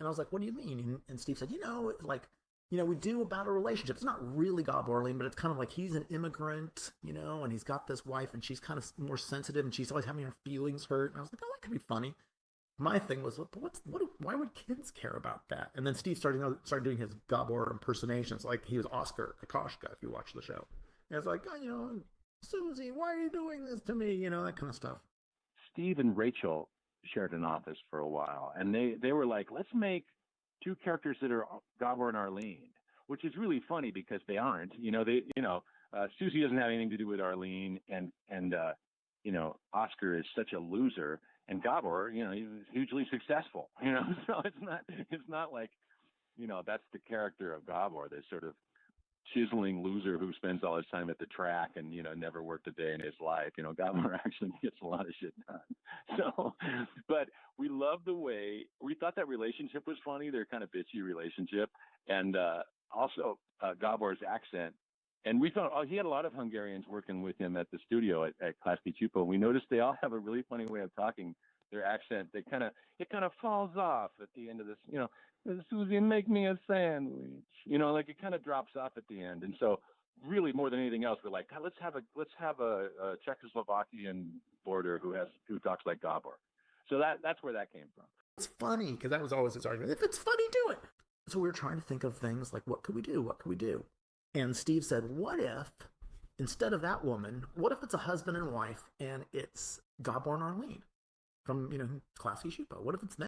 And I was like, what do you mean? And Steve said, like, we do about a relationship. It's not really Gob Orlean, but it's kind of like he's an immigrant, and he's got this wife and she's kind of more sensitive and she's always having her feelings hurt. And I was like, oh, that could be funny. My thing was, why would kids care about that? And then Steve started doing his Gabor impersonations, like he was Oskar Kokoschka, if you watch the show. And it's like, Susie, why are you doing this to me? That kind of stuff. Steve and Rachel shared an office for a while, and they were like, let's make two characters that are Gabor and Arlene, which is really funny because they aren't. Susie doesn't have anything to do with Arlene, and Oskar is such a loser, and Gabor, he's hugely successful. So it's not like, that's the character of Gabor, this sort of chiseling loser who spends all his time at the track and never worked a day in his life. Gabor actually gets a lot of shit done. So, but we love the way we thought that relationship was funny. Their kind of bitchy relationship, and also Gabor's accent. And we thought, he had a lot of Hungarians working with him at the studio at Klasky Csupo. We noticed they all have a really funny way of talking. Their accent, it kind of falls off at the end of this. Susie, make me a sandwich. Like it kind of drops off at the end. And so, really, more than anything else, we're like, let's have a Czechoslovakian border who talks like Gabor. So that's where that came from. It's funny because that was always his argument. If it's funny, do it. So we were trying to think of things like, what could we do? What could we do? And Steve said, what if, instead of that woman, what if it's a husband and wife and it's Gabor and Arlene from, Klasky Csupo? What if it's them?